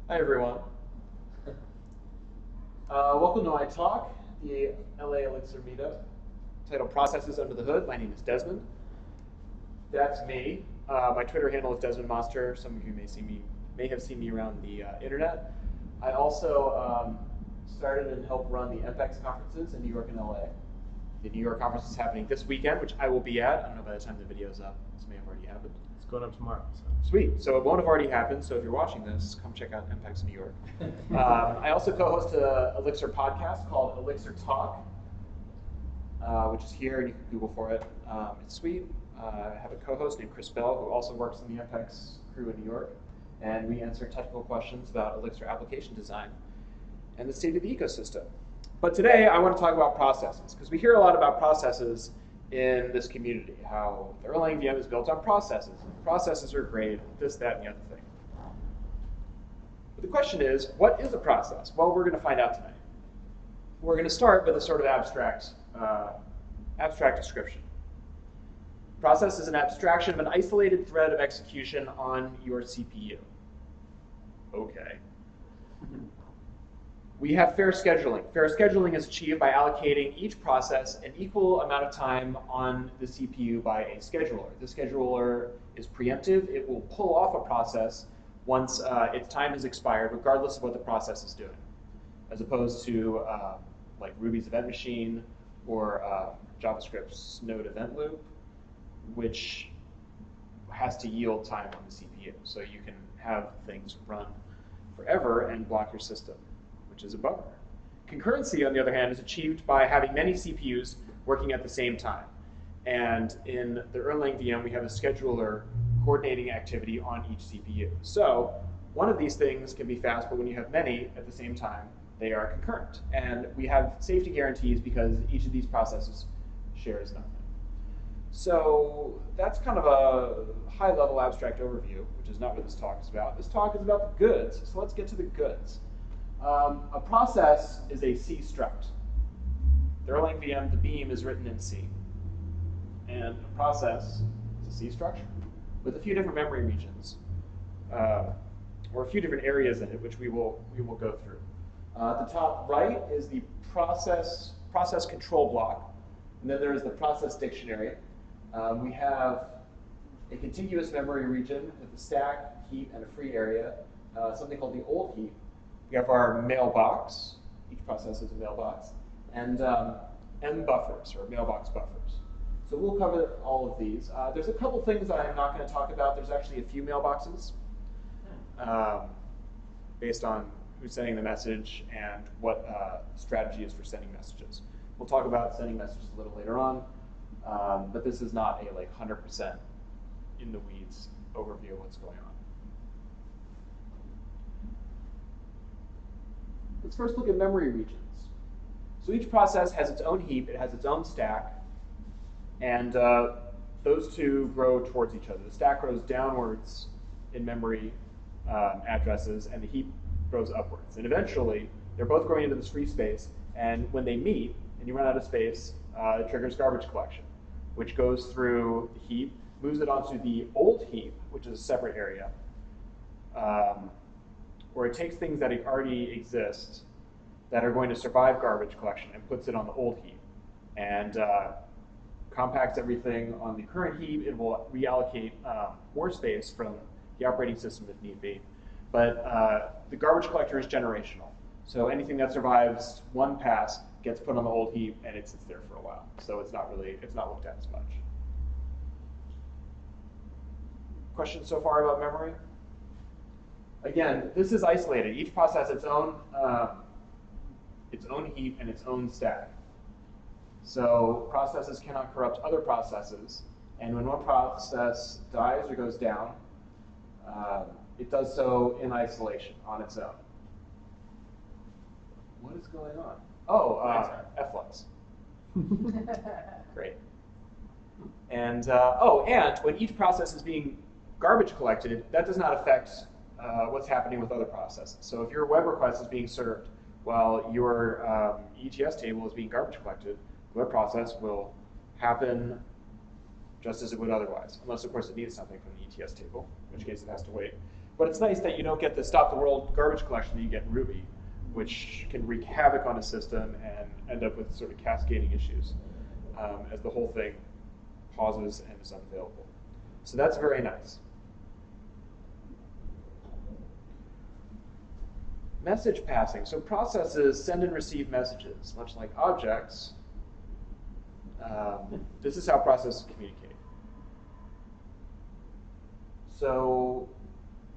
Hi everyone. Welcome to my talk, the LA Elixir meetup, titled Processes Under the Hood. My name is Desmond. That's me. My Twitter handle is Desmond Monster. Some of you may have seen me around the internet. I also started and helped run the MPEX conferences in New York and LA. The New York conference is happening this weekend, which I will be at. I don't know by the time the video's up. This may have already happened. It's going up tomorrow. So. Sweet. So it won't have already happened. So if you're watching this, come check out MPEX New York. I also co-host an Elixir podcast called Elixir Talk, which is here, and you can Google for it. It's sweet. I have a co-host named Chris Bell, who also works in the MPEX crew in New York, and we answer technical questions about Elixir application design and the state of the ecosystem. But today, I want to talk about processes, because we hear a lot about processes in this community, how the Erlang VM is built on processes. Processes are great, this, that, and the other thing. But the question is, what is a process? Well, we're going to find out tonight. We're going to start with a sort of abstract description. Process is an abstraction of an isolated thread of execution on your CPU. Okay. We have fair scheduling. Fair scheduling is achieved by allocating each process an equal amount of time on the CPU by a scheduler. The scheduler is preemptive. It will pull off a process once its time has expired, regardless of what the process is doing, as opposed to like Ruby's event machine or JavaScript's node event loop, which has to yield time on the CPU. So you can have things run forever and block your system, which is a bummer. Concurrency, on the other hand, is achieved by having many CPUs working at the same time. And in the Erlang VM, we have a scheduler coordinating activity on each CPU. So one of these things can be fast, but when you have many at the same time, they are concurrent. And we have safety guarantees because each of these processes shares nothing. So that's kind of a high-level abstract overview, which is not what this talk is about. This talk is about the goods, so let's get to the goods. A process is a C struct. The Erlang VM, the beam, is written in C. And a process is a C structure with a few different memory regions, or a few different areas in it, which we will go through. At the top right is the process control block, and then there is the process dictionary. We have a contiguous memory region with a stack, heap, and a free area, something called the old heap. We have our mailbox. Each process is a mailbox, and M buffers, or mailbox buffers. So we'll cover all of these. There's a couple things that I'm not going to talk about. There's actually a few mailboxes based on who's sending the message and what strategy is for sending messages. We'll talk about sending messages a little later on, but this is not a like 100% in the weeds overview of what's going on. Let's first look at memory regions. So each process has its own heap, it has its own stack, and those two grow towards each other. The stack grows downwards in memory addresses, and the heap grows upwards. And eventually, they're both growing into this free space, and when they meet, and you run out of space, it triggers garbage collection, which goes through the heap, moves it onto the old heap, which is a separate area, where it takes things that already exist that are going to survive garbage collection and puts it on the old heap. And compacts everything on the current heap. It will reallocate more space from the operating system if need be. But the garbage collector is generational. So anything that survives one pass gets put on the old heap and it sits there for a while. So it's not looked at as much. Questions so far about memory? Again, this is isolated. Each process has its own heap and its own stack. So processes cannot corrupt other processes, and when one process dies or goes down, it does so in isolation on its own. What is going on? Oh, Flux. Great. And and when each process is being garbage collected, that does not affect what's happening with other processes. So if your web request is being served while your ETS table is being garbage collected, the web process will happen just as it would otherwise, unless of course it needs something from the ETS table, in which case it has to wait. But it's nice that you don't get the stop the world garbage collection that you get in Ruby, which can wreak havoc on a system and end up with sort of cascading issues as the whole thing pauses and is unavailable. So that's very nice. Message passing. So processes send and receive messages, much like objects. This is how processes communicate. So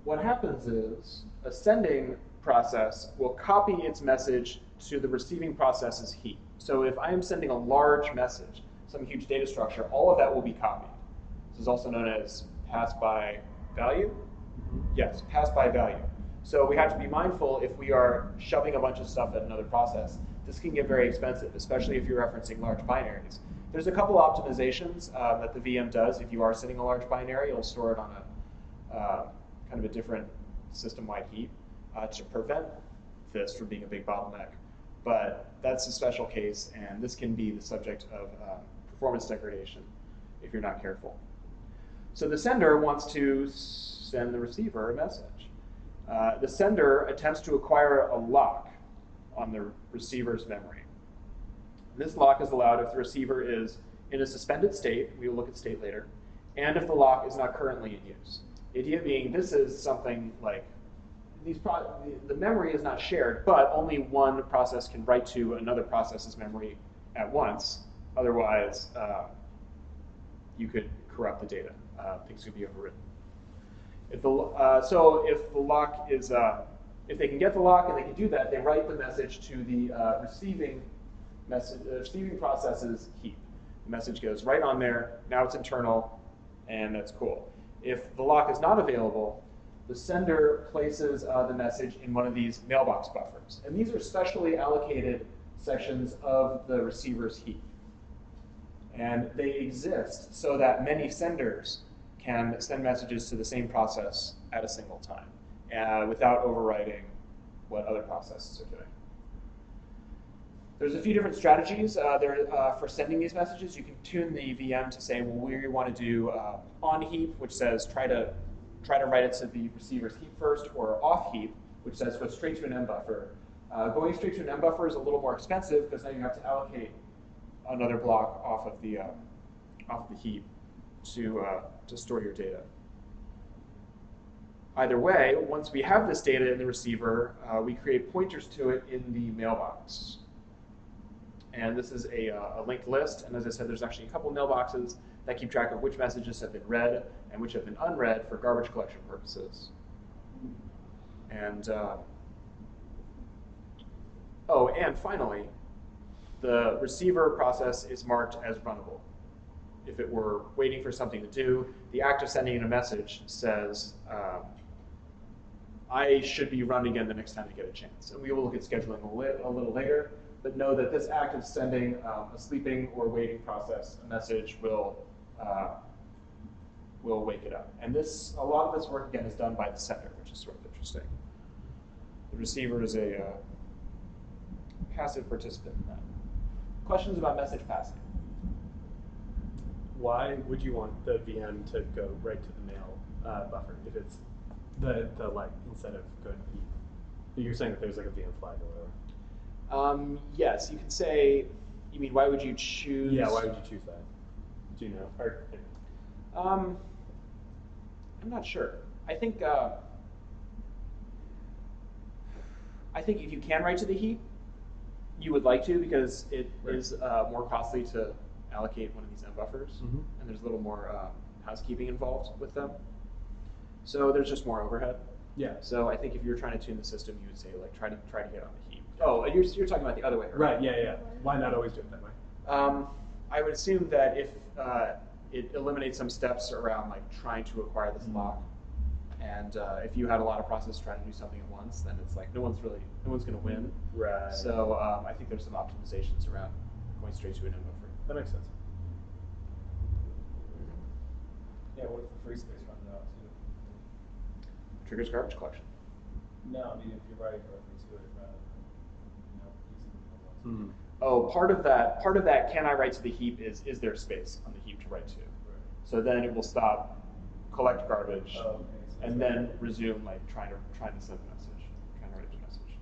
what happens is a sending process will copy its message to the receiving process's heap. So if I am sending a large message, some huge data structure, all of that will be copied. This is also known as pass by value. Yes, pass by value. So we have to be mindful if we are shoving a bunch of stuff at another process. This can get very expensive, especially if you're referencing large binaries. There's a couple optimizations that the VM does. If you are sending a large binary, it'll store it on a kind of a different system-wide heap to prevent this from being a big bottleneck. But that's a special case, and this can be the subject of performance degradation if you're not careful. So the sender wants to send the receiver a message. The sender attempts to acquire a lock on the receiver's memory. This lock is allowed if the receiver is in a suspended state, we will look at state later, and if the lock is not currently in use. The idea being this is something like the memory is not shared, but only one process can write to another process's memory at once. Otherwise, you could corrupt the data. Things could be overwritten. So if the lock is, if they can get the lock and they can do that, they write the message to the receiving process's heap. The message goes right on there. Now it's internal, and that's cool. If the lock is not available, the sender places the message in one of these mailbox buffers. And these are specially allocated sections of the receiver's heap. And they exist so that many senders can send messages to the same process at a single time without overriding what other processes are doing. There's a few different strategies for sending these messages. You can tune the VM to say, well, we want to do on heap, which says try to write it to the receiver's heap first, or off heap, which says go straight to an M buffer. Going straight to an M buffer is a little more expensive because now you have to allocate another block off of the heap to store your data. Either way, once we have this data in the receiver, we create pointers to it in the mailbox. And this is a linked list, and as I said, there's actually a couple mailboxes that keep track of which messages have been read and which have been unread for garbage collection purposes. And and finally, the receiver process is marked as runnable. If it were waiting for something to do, the act of sending in a message says, I should be run again the next time I get a chance. And we will look at scheduling a little later, but know that this act of sending a sleeping or waiting process a message will wake it up. And a lot of this work, again, is done by the sender, which is sort of interesting. The receiver is a passive participant in that. Questions about message passing? Why would you want the VM to go right to the mail buffer if it's the instead of going to heap? You're saying that there's like a VM flag or whatever. Yes, you can say. You mean why would you choose? Yeah, why would you choose that? Do you know? Or, I'm not sure. I think if you can write to the heap, you would like to, because it is more costly to allocate one of these M buffers, and there's a little more housekeeping involved with them. So there's just more overhead. Yeah. So I think if you're trying to tune the system, you would say like try to get on the heap. Oh, you're talking about the other way around. Right. Yeah. Why not always do it that way? I would assume that if it eliminates some steps around like trying to acquire this lock, and if you had a lot of processes trying to do something at once, then it's like no one's going to win. Right. So I think there's some optimizations around going straight to an M buffer. That makes sense. Yeah, what if the free space runs out too? Triggers garbage collection. No, I mean if you're writing directly to it rather than using the Oh, part of that can I write to the heap is there space on the heap to write to. Right. So then it will stop collect garbage. Oh, okay. and then resume like trying to send a message, trying to write a message.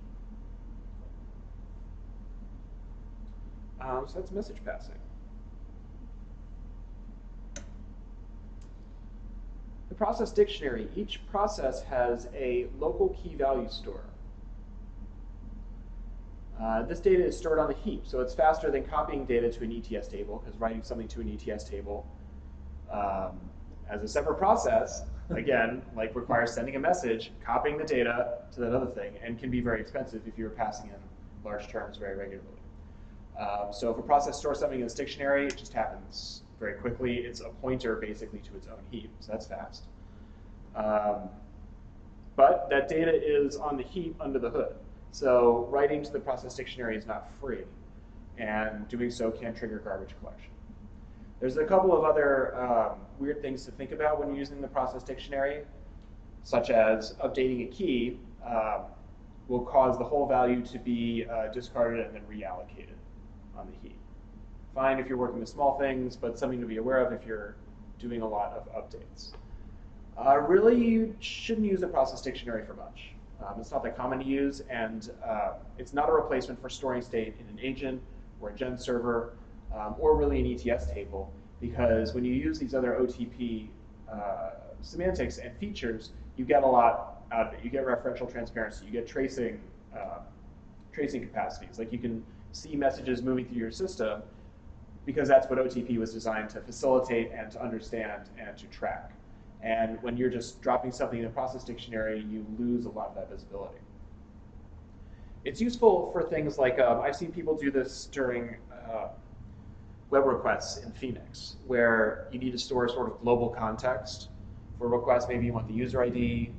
So that's message passing. The process dictionary. Each process has a local key value store. This data is stored on the heap, so it's faster than copying data to an ETS table, because writing something to an ETS table as a separate process, again, like requires sending a message, copying the data to that other thing, and can be very expensive if you're passing in large terms very regularly. So if a process stores something in this dictionary, it just happens very quickly. It's a pointer basically to its own heap, so that's fast. But that data is on the heap under the hood. So writing to the process dictionary is not free, and doing so can trigger garbage collection. There's a couple of other weird things to think about when you're using the process dictionary, such as updating a key will cause the whole value to be discarded and then reallocated on the heap. Fine if you're working with small things, but something to be aware of if you're doing a lot of updates. Really, you shouldn't use the process dictionary for much. It's not that common to use, and it's not a replacement for storing state in an agent or a gen server, or really an ETS table, because when you use these other OTP semantics and features, you get a lot out of it. You get referential transparency, you get tracing capacities. Like you can see messages moving through your system, because that's what OTP was designed to facilitate and to understand and to track. And when you're just dropping something in a process dictionary, you lose a lot of that visibility. It's useful for things like, I've seen people do this during web requests in Phoenix, where you need to store sort of global context for requests. Maybe you want the user ID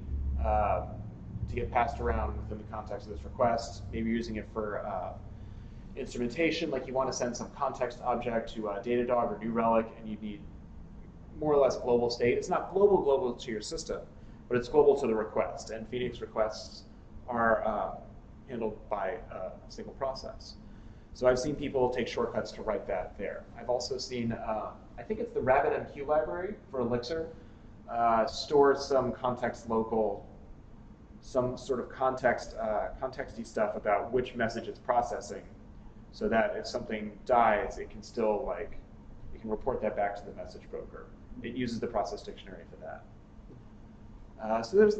to get passed around within the context of this request. Maybe you're using it for instrumentation, like you want to send some context object to Datadog or New Relic, and you need more or less global state. It's not global to your system, but it's global to the request. And Phoenix requests are handled by a single process. So I've seen people take shortcuts to write that there. I've also seen, I think it's the RabbitMQ library for Elixir, stores some context local, some sort of contexty stuff about which message it's processing, so that if something dies, it can still it can report that back to the message broker. It uses the process dictionary for that. So there's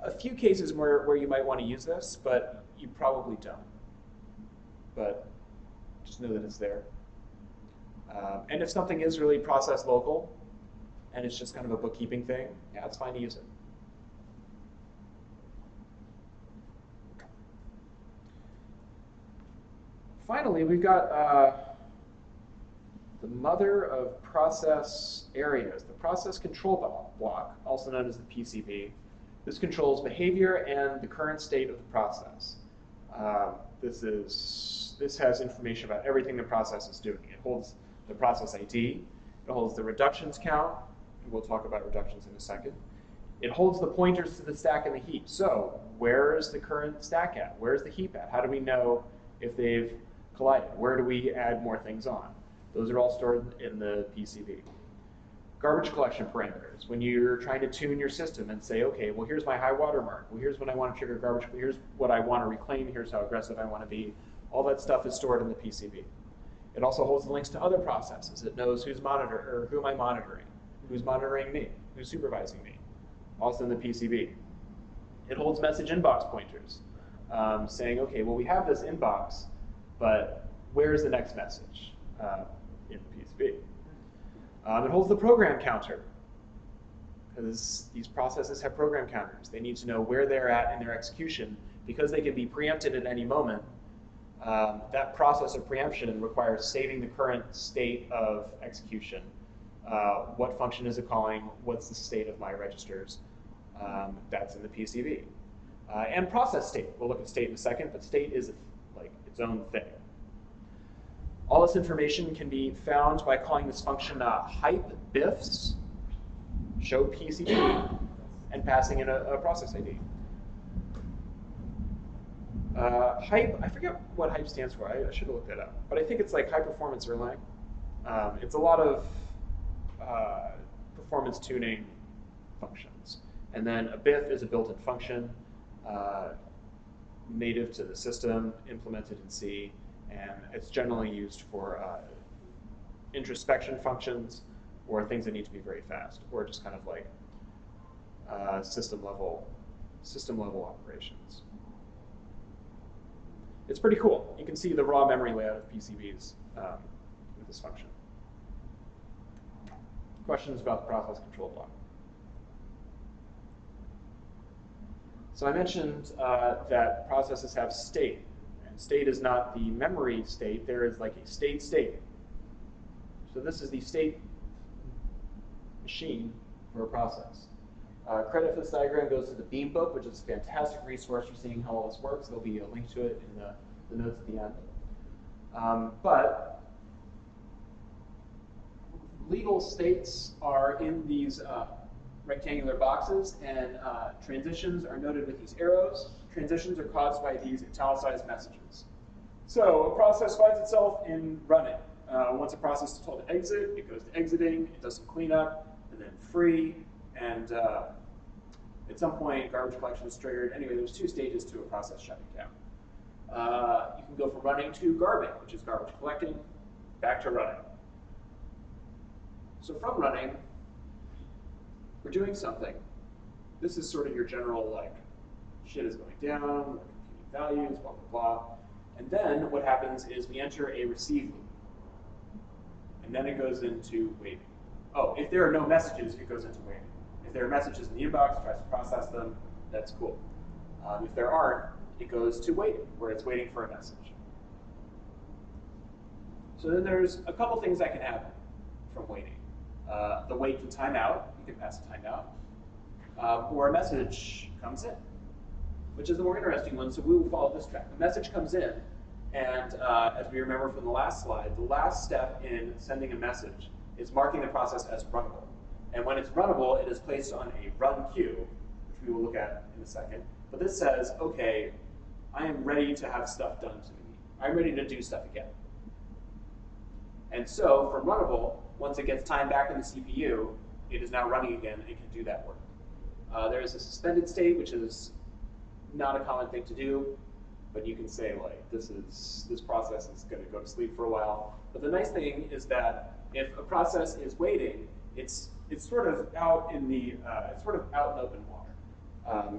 a few cases where you might want to use this, but you probably don't. But just know that it's there. And if something is really process local, and it's just kind of a bookkeeping thing, yeah, it's fine to use it. Finally, we've got the mother of process areas, the process control block, also known as the PCB. This controls behavior and the current state of the process. This has information about everything the process is doing. It holds the process ID. It holds the reductions count. And we'll talk about reductions in a second. It holds the pointers to the stack and the heap. So where is the current stack at? Where's the heap at? How do we know if they've collided? Where do we add more things on? Those are all stored in the PCB. Garbage collection parameters. When you're trying to tune your system and say, okay, well, here's my high water mark. Well, here's when I want to trigger garbage. Here's what I want to reclaim. Here's how aggressive I want to be. All that stuff is stored in the PCB. It also holds the links to other processes. It knows who's monitoring, or who am I monitoring? Who's monitoring me? Who's supervising me? Also in the PCB. It holds message inbox pointers, saying, okay, well, we have this inbox, but where's the next message in the PCB? It holds the program counter, because these processes have program counters. They need to know where they're at in their execution, because they can be preempted at any moment. That process of preemption requires saving the current state of execution. What function is it calling? What's the state of my registers? That's in the PCB. And process state. We'll look at state in a second, but state is like its own thing. All this information can be found by calling this function hype bifs, show PCB, and passing in a process ID. Hype, I forget what hype stands for. I should have looked that up. But I think it's like high performance Erlang. It's a lot of performance tuning functions. And then a BIF is a built-in function, native to the system, implemented in C, and it's generally used for introspection functions or things that need to be very fast, or just kind of like system level operations. It's pretty cool. You can see the raw memory layout of PCBs with this function. Questions about the process control block? So I mentioned that processes have state, and state is not the memory state. There is like a state. So this is the state machine for a process. Credit for this diagram goes to the Beam book, which is a fantastic resource for seeing how all this works. There'll be a link to it in the notes at the end. But legal states are in these rectangular boxes, and transitions are noted with these arrows. Transitions are caused by these italicized messages. So a process finds itself in running. Once a process is told to exit, it goes to exiting, it does some cleanup, and then free, and at some point garbage collection is triggered. Anyway, there's 2 stages to a process shutting down. You can go from running to garbing, which is garbage collecting, back to running. So from running, we're doing something. This is sort of your general, like, shit is going down, we're computing values, blah, blah, blah. And then what happens is we enter a receive loop. And then it goes into waiting. Oh, if there are no messages, it goes into waiting. If there are messages in the inbox, it tries to process them, that's cool. If there aren't, it goes to waiting, where it's waiting for a message. So then there's a couple things that can happen from waiting. The wait can time out, you can pass a timeout, or a message comes in, which is the more interesting one, so we will follow this track. The message comes in, and as we remember from the last slide, the last step in sending a message is marking the process as runnable. And when it's runnable, it is placed on a run queue, which we will look at in a second. But this says, okay, I am ready to have stuff done to me. I'm ready to do stuff again. And so for runnable, once it gets time back in the CPU, it is now running again and can do that work. There is a suspended state, which is not a common thing to do, but you can say, like, this process is going to go to sleep for a while. But the nice thing is that if a process is waiting, it's sort of out in the open water.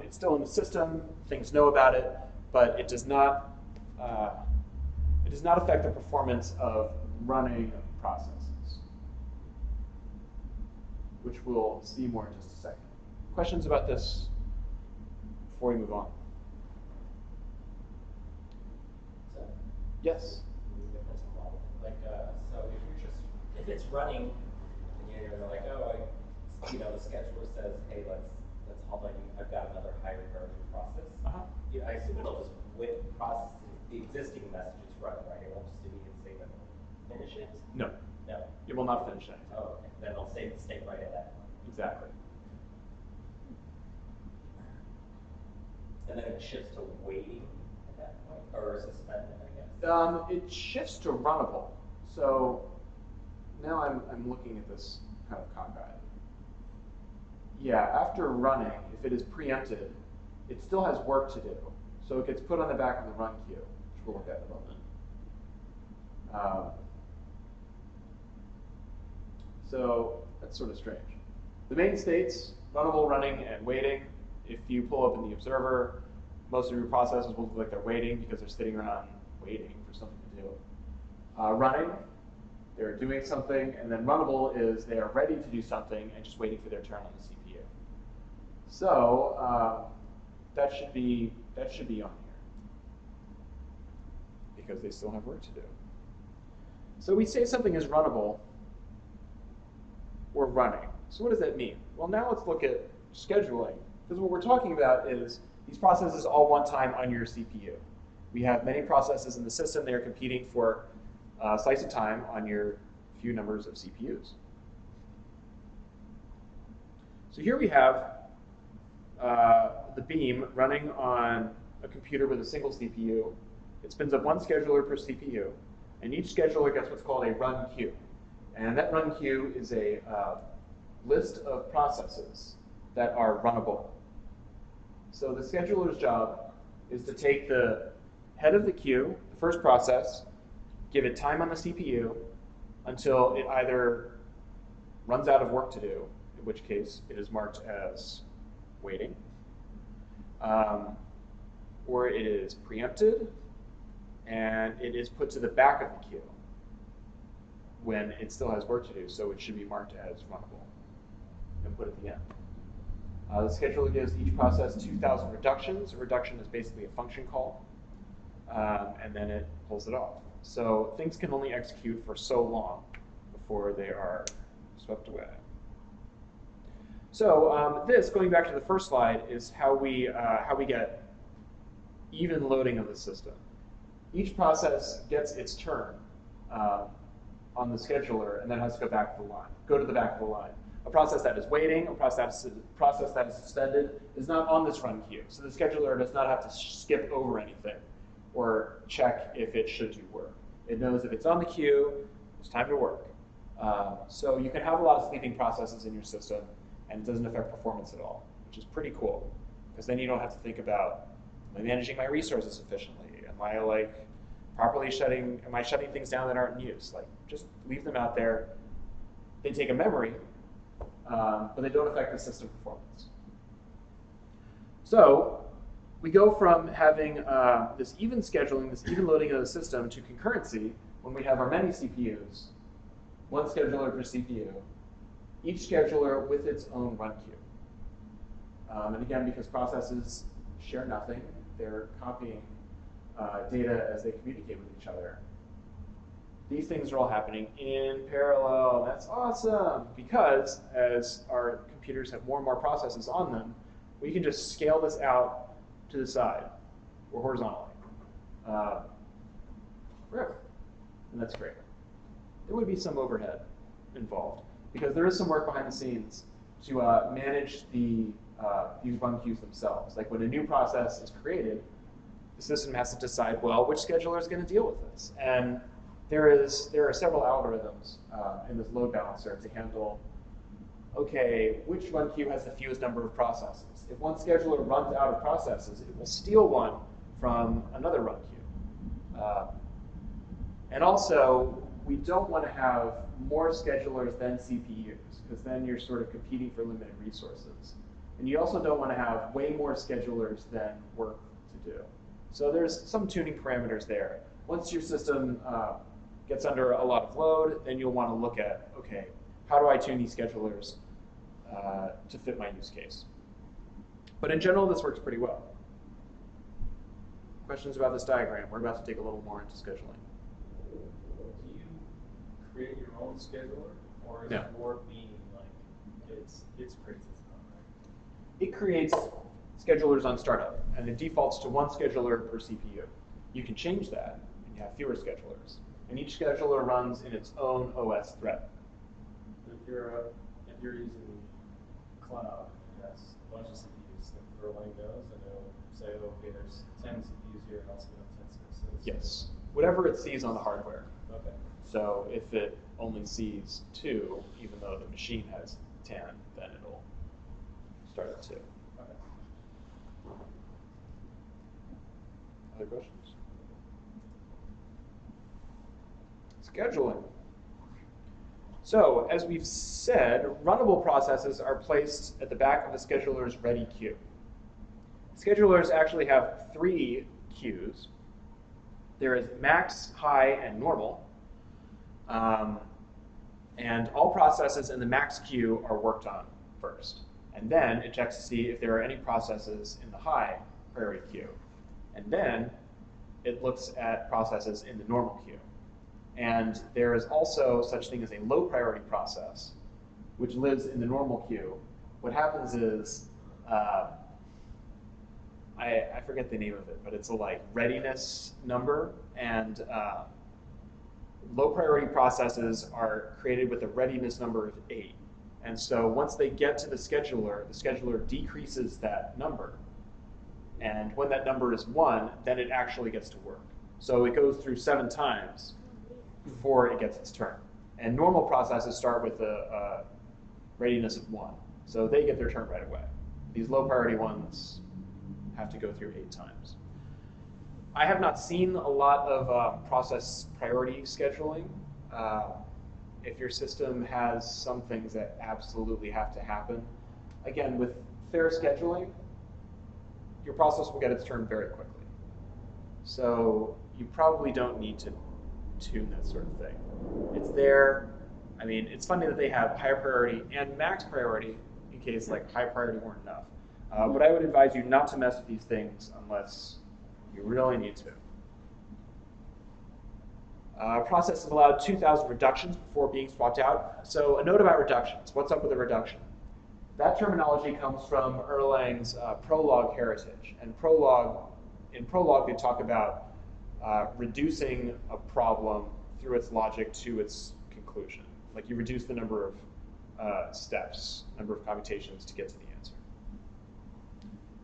It's still in the system, things know about it, but it does not affect the performance of running processes, which we'll see more in just a second. Questions about this before we move on? So, Yes? like, so if it's running, and you're like, oh, the scheduler says, hey, let's hold on, I've got another higher priority process. I assume it'll just process the existing messages running, right? It won't just immediately say that finish it? No. No. It will not finish anything. Oh, okay. Then it'll save the state right at that point. Exactly. And then it shifts to waiting at that point, or suspended, I guess. It shifts to runnable. So now I'm looking at this kind of cockeyed. Yeah, after running, if it is preempted, it still has work to do. So it gets put on the back of the run queue, which we'll look at in a moment. So that's sort of strange. The main states, runnable, running, and waiting. If you pull up in the observer, most of your processes will look like they're waiting because they're sitting around waiting for something to do. Running, they're doing something, and then runnable is they are ready to do something and just waiting for their turn on the CPU. So that should be on here because they still have work to do. So we say something is runnable or running. So what does that mean? Well, now let's look at scheduling, because what we're talking about is these processes all one time on your CPU. We have many processes in the system. They are competing for a slice of time on your few numbers of CPUs. So here we have the Beam running on a computer with a single CPU. It spins up one scheduler per CPU, and each scheduler gets what's called a run queue. And that run queue is a list of processes that are runnable. So the scheduler's job is to take the head of the queue, the first process, give it time on the CPU until it either runs out of work to do, in which case it is marked as waiting, or it is preempted, and it is put to the back of the queue when it still has work to do, so it should be marked as runnable and put at the end. The scheduler gives each process 2,000 reductions. A reduction is basically a function call, and then it pulls it off. So things can only execute for so long before they are swept away. So this, going back to the first slide, is how we get even loading of the system. Each process gets its turn on the scheduler and then has to go back to the line, go to the back of the line. A process that is waiting, a process that is suspended, is not on this run queue. So the scheduler does not have to skip over anything or check if it should do work. It knows if it's on the queue, it's time to work. So you can have a lot of sleeping processes in your system, and it doesn't affect performance at all, which is pretty cool. Because then you don't have to think about, am I managing my resources efficiently? Am I properly shutting things down that aren't in use? Just leave them out there. They take a memory, but they don't affect the system performance. So we go from having this even scheduling, this even loading of the system to concurrency when we have our many CPUs, one scheduler per CPU, each scheduler with its own run queue. And again, because processes share nothing, they're copying data as they communicate with each other. These things are all happening in parallel. That's awesome, because as our computers have more and more processes on them, we can just scale this out to the side or horizontally forever. And that's great. There would be some overhead involved, because there is some work behind the scenes to manage these run queues themselves. Like when a new process is created, the system has to decide, well, which scheduler is going to deal with this? And there are several algorithms in this load balancer to handle, okay, which run queue has the fewest number of processes? If one scheduler runs out of processes, it will steal one from another run queue. And also, we don't want to have more schedulers than CPUs, because then you're sort of competing for limited resources. And you also don't want to have way more schedulers than work to do. So there's some tuning parameters there. Once your system gets under a lot of load, then you'll want to look at, okay, how do I tune these schedulers to fit my use case? But in general, this works pretty well. Questions about this diagram? We're about to dig a little more into scheduling. Do you create your own scheduler, or is No. it more being it's creates its own, right? It creates schedulers on startup, and it defaults to one scheduler per CPU. You can change that, and you have fewer schedulers. And each scheduler runs in its own OS thread. If you're using cloud, yes, a bunch of CPUs, like Erlang knows, and it'll say, okay, there's 10 CPUs here, and I'll spin up 10 spaces. Yes, whatever it sees on the hardware. Okay. So if it only sees 2, even though the machine has 10, then it'll start at 2. Okay. Other questions? Scheduling. So, as we've said, runnable processes are placed at the back of the scheduler's ready queue. Schedulers actually have 3 queues. There is max, high, and normal. And all processes in the max queue are worked on first. And then it checks to see if there are any processes in the high priority queue. And then it looks at processes in the normal queue. And there is also such thing as a low priority process, which lives in the normal queue. What happens is, I forget the name of it, but it's a readiness number, and low priority processes are created with a readiness number of 8. And so once they get to the scheduler decreases that number. And when that number is 1, then it actually gets to work. So it goes through 7 times before it gets its turn. And normal processes start with a readiness of 1. So they get their turn right away. These low priority ones have to go through 8 times. I have not seen a lot of process priority scheduling. If your system has some things that absolutely have to happen, again, with fair scheduling, your process will get its turn very quickly. So you probably don't need to tune that sort of thing. It's there. I mean, it's funny that they have higher priority and max priority in case like high priority weren't enough. But I would advise you not to mess with these things unless you really need to. Process has allowed 2,000 reductions before being swapped out. So a note about reductions. What's up with a reduction? That terminology comes from Erlang's Prolog heritage. And in Prolog, they talk about reducing a problem through its logic to its conclusion. Like you reduce the number of steps, number of computations to get to the answer.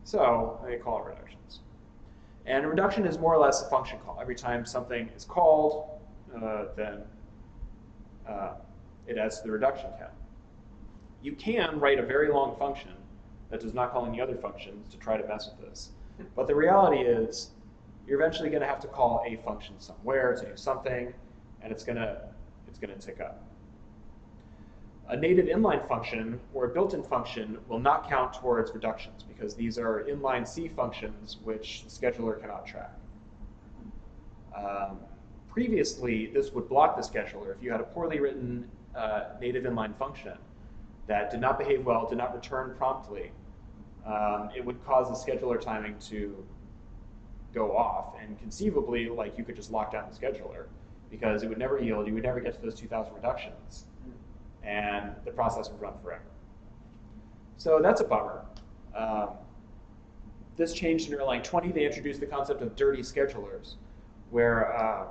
So they call it reductions. And a reduction is more or less a function call. Every time something is called, then it adds to the reduction count. You can write a very long function that does not call any other functions to try to mess with this. But the reality is, you're eventually going to have to call a function somewhere to do something, and it's going to tick up. A native inline function or a built-in function will not count towards reductions because these are inline C functions which the scheduler cannot track. Previously, this would block the scheduler. If you had a poorly written native inline function that did not behave well, did not return promptly, it would cause the scheduler timing to go off, and conceivably, like you could just lock down the scheduler because it would never yield, you would never get to those 2,000 reductions, and the process would run forever. So that's a bummer. This changed in Erlang 20. They introduced the concept of dirty schedulers, where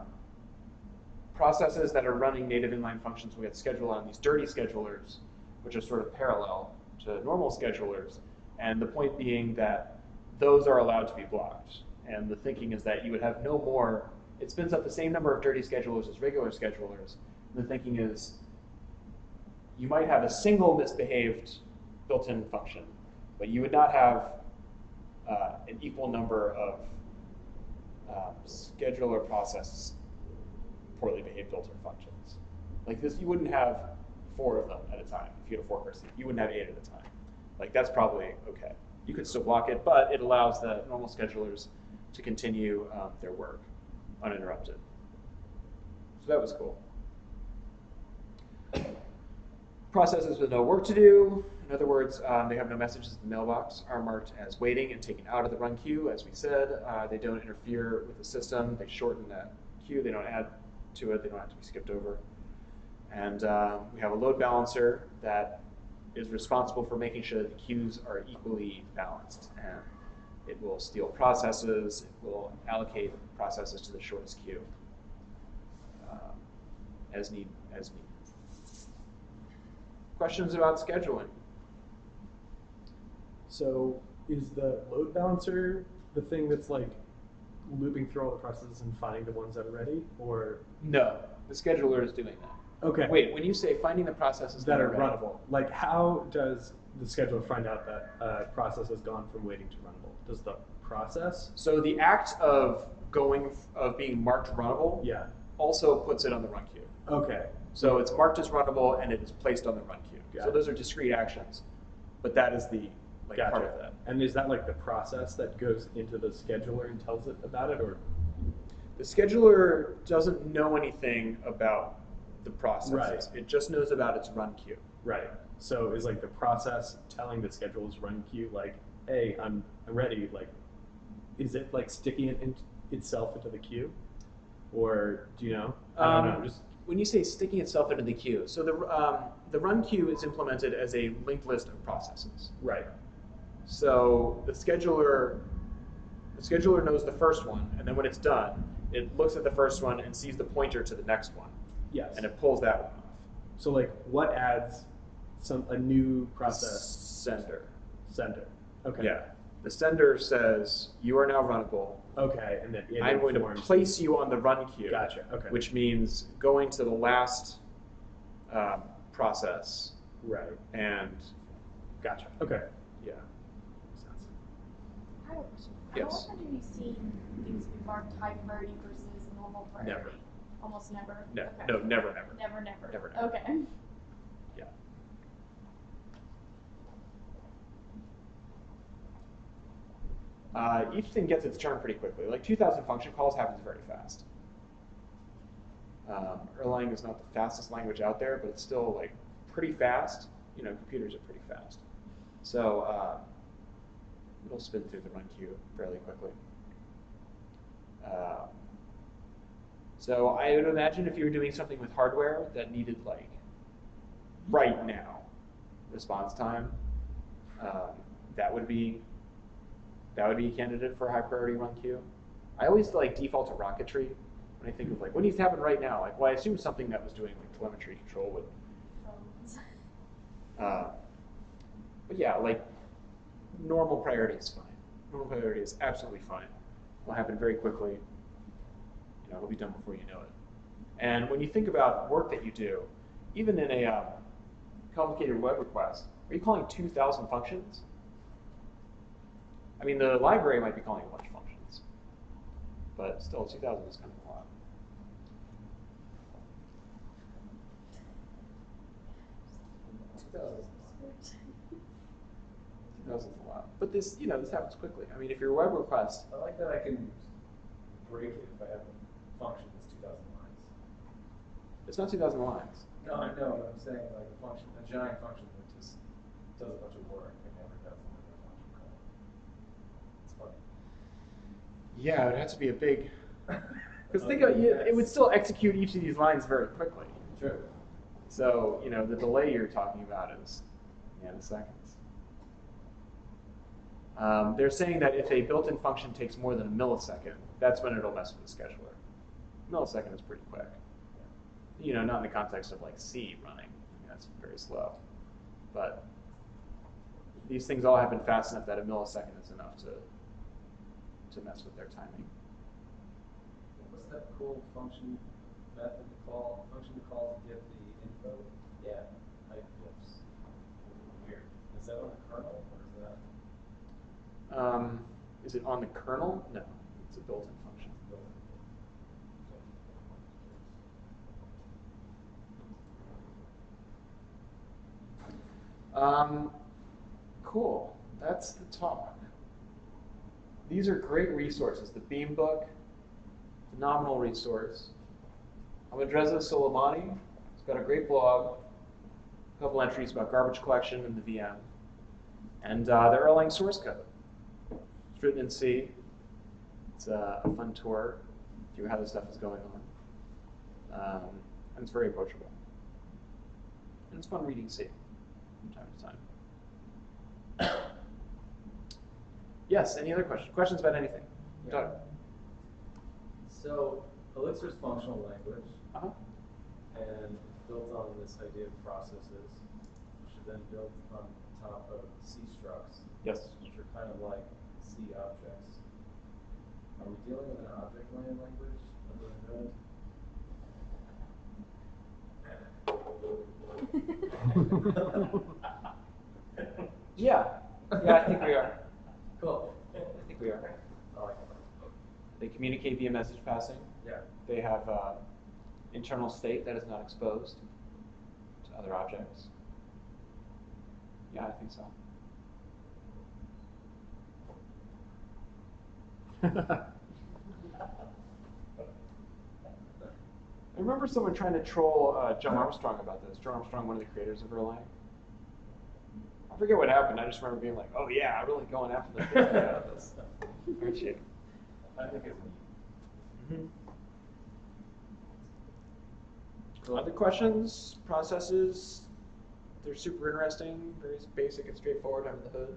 processes that are running native inline functions will get scheduled on these dirty schedulers, which are sort of parallel to normal schedulers, and the point being that those are allowed to be blocked. And the thinking is that you would have no more, it spins up the same number of dirty schedulers as regular schedulers. And the thinking is you might have a single misbehaved built-in function, but you would not have an equal number of scheduler process poorly behaved built-in functions. Like this, you wouldn't have 4 of them at a time if you had a fork receive. You wouldn't have 8 at a time. Like that's probably okay. You could still block it, but it allows the normal schedulers to continue their work uninterrupted. So that was cool. Processes with no work to do. In other words, they have no messages in the mailbox, are marked as waiting and taken out of the run queue. As we said, they don't interfere with the system. They shorten that queue. They don't add to it. They don't have to be skipped over. And we have a load balancer that is responsible for making sure that the queues are equally balanced. And it will steal processes. It will allocate processes to the shortest queue as needed. Questions about scheduling? So is the load balancer the thing that's like looping through all the processes and finding the ones that are ready, or? No, the scheduler is doing that. Okay. Wait, when you say finding the processes that are ready, runnable, like how does the scheduler find out that a process has gone from waiting to runnable? Does the process? So the act of being marked runnable Yeah. also puts it on the run queue. Okay. So it's marked as runnable and it is placed on the run queue. Got So it. those are discrete actions, but that is the Gotcha. part of that. And is that like the process that goes into the scheduler and tells it about it, or? The scheduler doesn't know anything about the processes. Right. It just knows about its run queue. Right. So is like the process telling the scheduler's run queue like, hey, I'm ready. Like, is it like sticking it itself into the queue, or do you know? I don't know. Just when you say sticking itself into the queue, so the run queue is implemented as a linked list of processes. right. So the scheduler knows the first one, and then when it's done, it looks at the first one and sees the pointer to the next one, Yes. and it pulls that one off. So like, what adds a new process? Sender. Sender. Okay. Yeah. The sender says you are now runnable. Okay, and then it I'm going to informs- place you on the run queue. Gotcha. Okay. Which means going to the last process Right. and Gotcha. Okay. Yeah. Makes sense. I have a question. Yes. How often have you seen things be marked high priority versus normal priority? Never. Almost never? No, Okay. no, never, never. Never, never. Never, never. Okay. Yeah. Each thing gets its turn pretty quickly. Like 2,000 function calls happens very fast. Erlang is not the fastest language out there, but it's still like pretty fast. You know, computers are pretty fast. So it'll spin through the run queue fairly quickly. So I would imagine if you were doing something with hardware that needed like right now response time, that would be a candidate for a high priority run queue. I always like default to rocketry when I think of like what needs to happen right now. Like, well, I assume something that was doing like telemetry control would. But yeah, like normal priority is fine. Normal priority is absolutely fine. It'll happen very quickly. You know, it'll be done before you know it. And when you think about work that you do, even in a complicated web request, are you calling 2,000 functions? I mean, the library might be calling a bunch of functions, but still 2,000 is kind of a lot. That's a lot. But this, you know, this happens quickly. I mean, if your web request, I like that I can break it if I have a function that's 2,000 lines. it's not 2,000 lines. No, I know, but I'm saying like a giant function that just does a bunch of work and never does another function call. It's funny. Yeah, it would have to be a big, because think of it would still execute each of these lines very quickly. True. So, you know, the delay you're talking about is nanoseconds. They're saying that if a built-in function takes more than a millisecond, that's when it'll mess with the scheduler. Millisecond is pretty quick. You know, not in the context of like C running. I mean, that's very slow. But these things all happen fast enough that a millisecond is enough to mess with their timing. What's that cool function method to call? Function to call to get the info? Yeah, type diffs. Weird. Is that on the kernel or is that? Is it on the kernel? No, it's a built-in function. Cool. That's the talk. These are great resources. The Beam book, phenomenal resource. Ahmadreza Soleimani has got a great blog, a couple entries about garbage collection and the VM, and the Erlang source code. It's written in C. It's a fun tour through how this stuff is going on. And it's very approachable. And it's fun reading C from time to time. Yes, any other questions? Questions about anything? Yeah. Doug? So Elixir's functional language, Uh-huh. and it's built on this idea of processes, which are then built on top of C structs, Yes. which are kind of like C objects. Are we dealing with an object-oriented language under the hood? Yeah. Yeah, I think we are. Cool. I think we are. I like it. They communicate via message passing. Yeah. They have internal state that is not exposed to other objects. Yeah, I think so. I remember someone trying to troll John Armstrong about this. John Armstrong, one of the creators of Erlang. I forget what happened. I just remember being like, "Oh yeah, I'm really going after the thing out of this." Aren't you? I think it's neat. Cool. Other questions? Processes? They're super interesting, very basic and straightforward under the hood.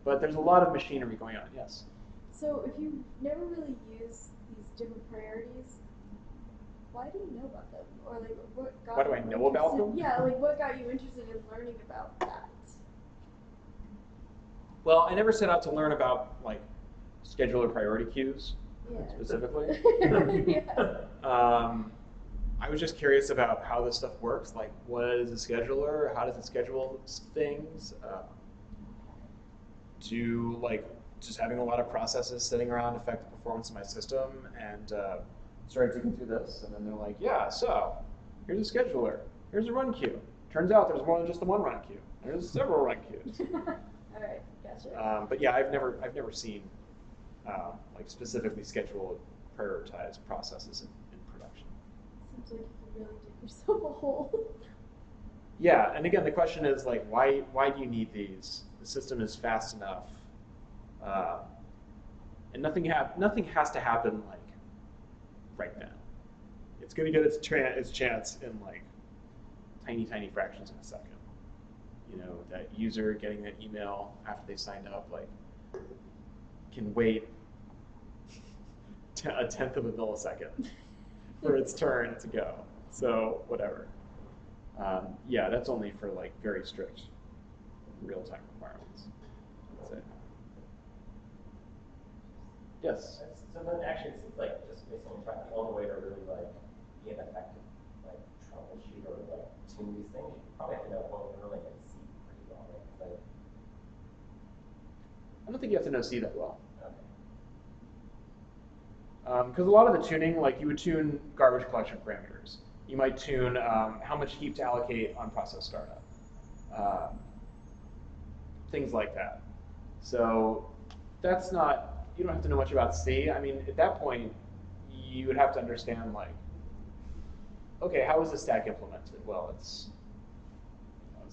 But there's a lot of machinery going on. Yes. So if you never really use these different priorities, why do you know about them? Or like what got Why do I you know about interested- them? Yeah, like what got you interested in learning about that? Well, I never set out to learn about like scheduler priority queues Yeah. specifically. Yeah. I was just curious about how this stuff works. Like, what is a scheduler? How does it schedule things? to like just having a lot of processes sitting around affect the performance of my system, and started digging through this, and then they're like, yeah, so here's a scheduler, here's a run queue. Turns out there's more than just the one run queue. There's several run queues. All right, gotcha. But yeah, I've never seen like specifically scheduled prioritized processes in production. Seems like you can really dig yourself a hole. Yeah, and again, the question is like, why do you need these? The system is fast enough, and nothing has to happen like right then. It's going to get its chance in like tiny fractions of a second. You know, that user getting that email after they signed up, like, can wait a tenth of a millisecond for its turn to go. So whatever. Yeah, that's only for like very strict real-time requirements. That's it. Yes. So then actually it seems like just based on track, the only way to really like be an effective like troubleshoot or like tune these things, you probably have to know both Erlang and C pretty well, right? Like, I don't think you have to know C that well. okay. Because a lot of the tuning, like you would tune garbage collection parameters. You might tune how much heap to allocate on process startup. Things like that. So that's not, you don't have to know much about C. I mean, at that point, you would have to understand like, okay, how is the stack implemented? Well, it's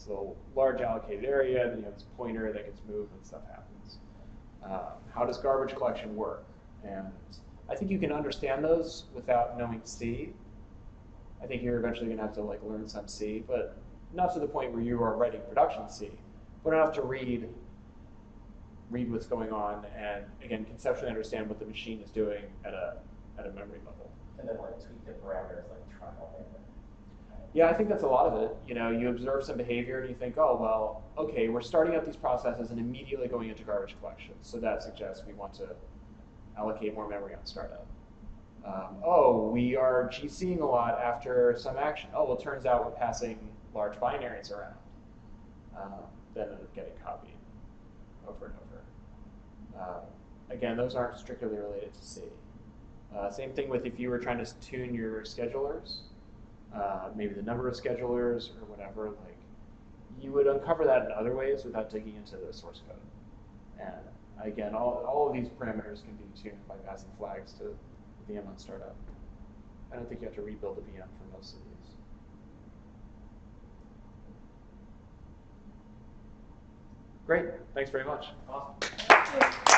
a large allocated area, and then you have this pointer that gets moved when stuff happens. How does garbage collection work? And I think you can understand those without knowing C. I think you're eventually going to have to like learn some C, but not to the point where you are writing production C, but enough to read what's going on, and again, conceptually understand what the machine is doing at a memory level. And then like tweak the parameters like trial and Yeah, I think that's a lot of it. You know, you observe some behavior and you think, oh, well, okay, we're starting up these processes and immediately going into garbage collection. So that suggests we want to allocate more memory on startup. Oh, we are GCing a lot after some action. Oh, well, it turns out we're passing large binaries around. That end up getting copied over and over. Again, those aren't strictly related to C. Same thing with if you were trying to tune your schedulers, maybe the number of schedulers or whatever, like you would uncover that in other ways without digging into the source code. And again, all of these parameters can be tuned by passing flags to the VM on startup. I don't think you have to rebuild the VM for most of these. Great, thanks very much. awesome.